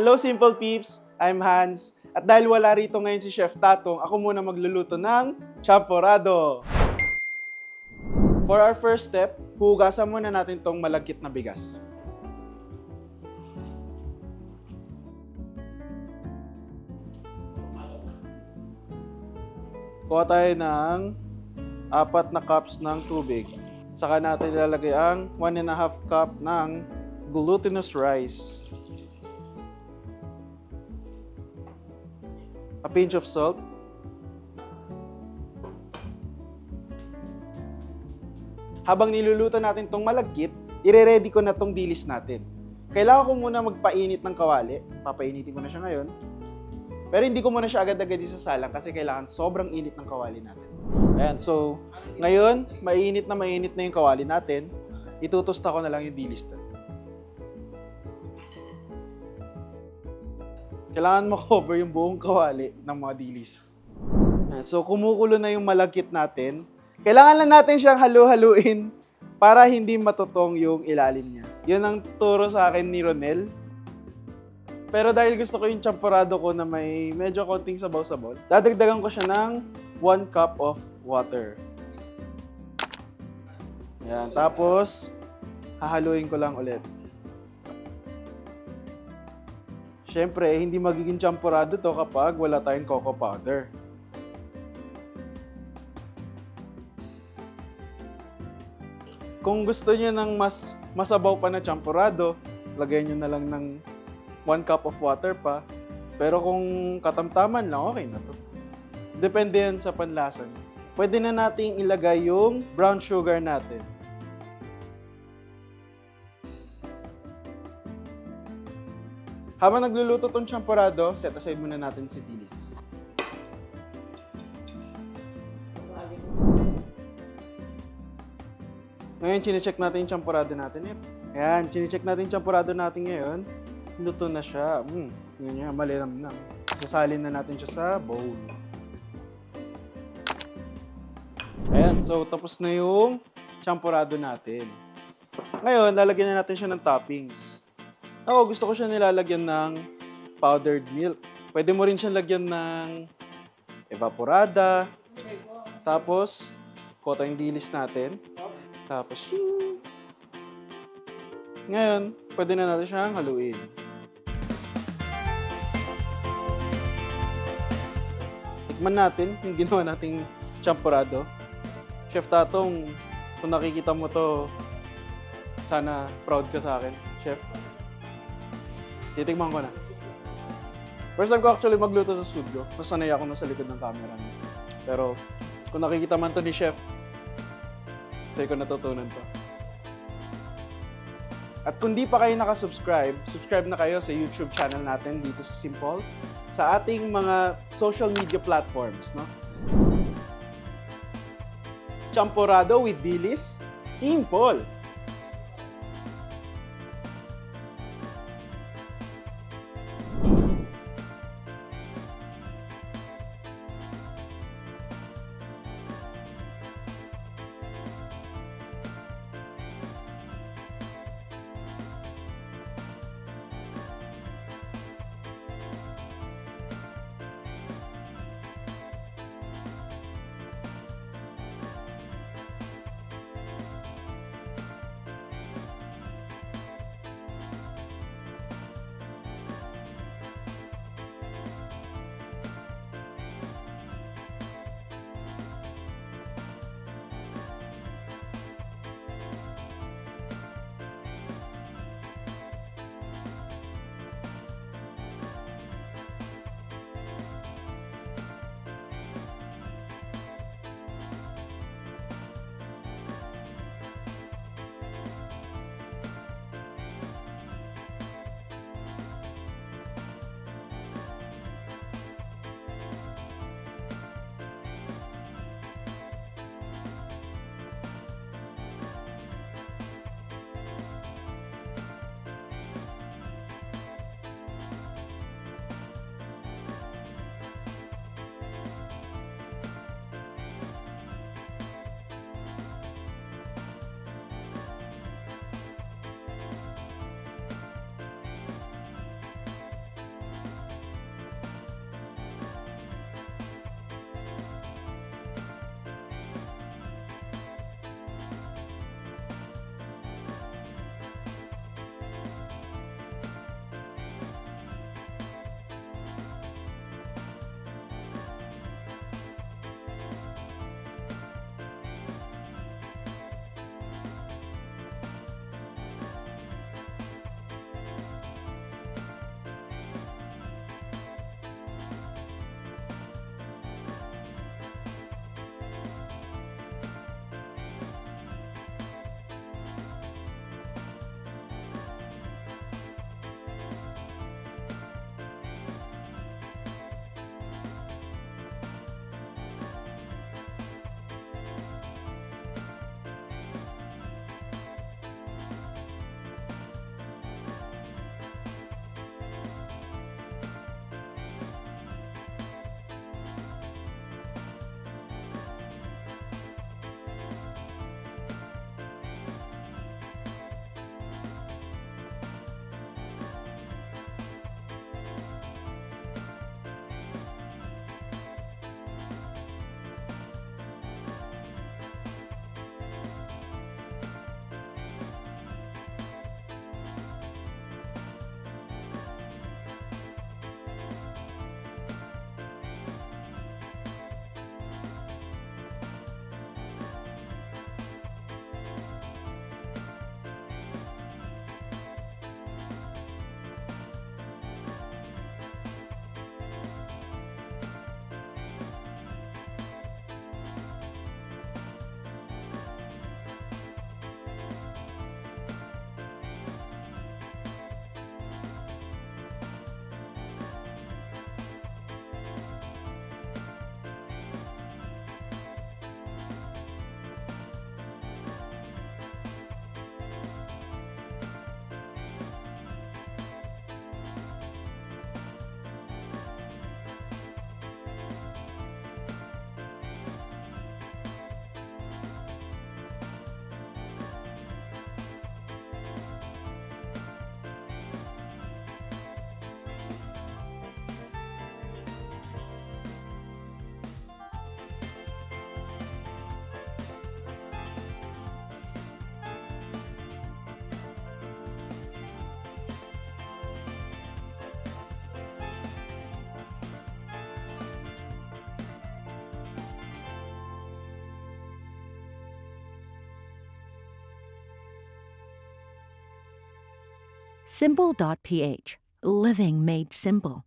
Hello Simple Peeps! I'm Hans. At dahil wala rito ngayon si Chef Tatong, ako muna magluluto ng champorado. For our first step, hugasan muna natin tong malagkit na bigas. Kuha tayo ng 4 na cups ng tubig. Saka natin ilalagay ang 1.5 cup ng glutinous rice. A pinch of salt. Habang niluluto natin tong malagkit, ire-ready ko na tong dilis natin. Kailangan ko muna magpainit ng kawali. Papainitin ko na siya ngayon. Pero hindi ko muna siya agad-agad isasalang kasi kailangan sobrang init ng kawali natin. Ayan, so ngayon, mainit na yung kawali natin. Itutusta ko na lang yung dilis natin. Kailangan ma-cover yung buong kawali ng mga dilis. Ayan, so kumukulo na yung malagkit natin. Kailangan lang natin siyang halu-haluin para hindi matutong yung ilalim niya. Yun ang turo sa akin ni Ronel. Pero dahil gusto ko yung champorado ko na may medyo konting sabaw-sabaw, dadagdagan ko siya ng 1 cup of water. Ayan, tapos hahaluin ko lang ulit. Siyempre, hindi magiging champorado to kapag wala tayong cocoa powder. Kung gusto niyo ng mas masabaw pa na champorado, lagyan niyo na lang ng 1 cup of water pa. Pero kung katamtaman lang, okay na to. Depende yan sa panlasa niyo. Pwede na nating ilagay yung brown sugar natin. Habang nagluluto tong champorado, set aside muna natin si dilis. Ngayon, chinecheck natin yung champorado natin. Ayan, chinecheck natin yung champorado natin ngayon. Luto na siya. Yun yan, malinamnam. Sasalin na natin siya sa bowl. Ayan, so tapos na yung champorado natin. Ngayon, lalagyan na natin siya ng toppings. Ako, gusto ko siya nilalagyan ng powdered milk. Pwede mo rin siya lagyan ng evaporada. Tapos, kota yung dilis natin. Tapos, ngayon, pwede na natin siyang haluin. Tikman natin yung ginawa nating champorado. Chef Tatong, kung nakikita mo to, sana proud ka sa akin, Chef. Titigman ko na. First time ko actually magluto sa studio. Mas sanay ako na sa likod ng camera niya. Pero kung nakikita man to ni Chef, hindi ko natutunan to. At kung di pa kayo nakasubscribe, subscribe na kayo sa YouTube channel natin dito sa Simple. Sa ating mga social media platforms, no? Champorado with dilis, simple! Simple.ph. Living made simple.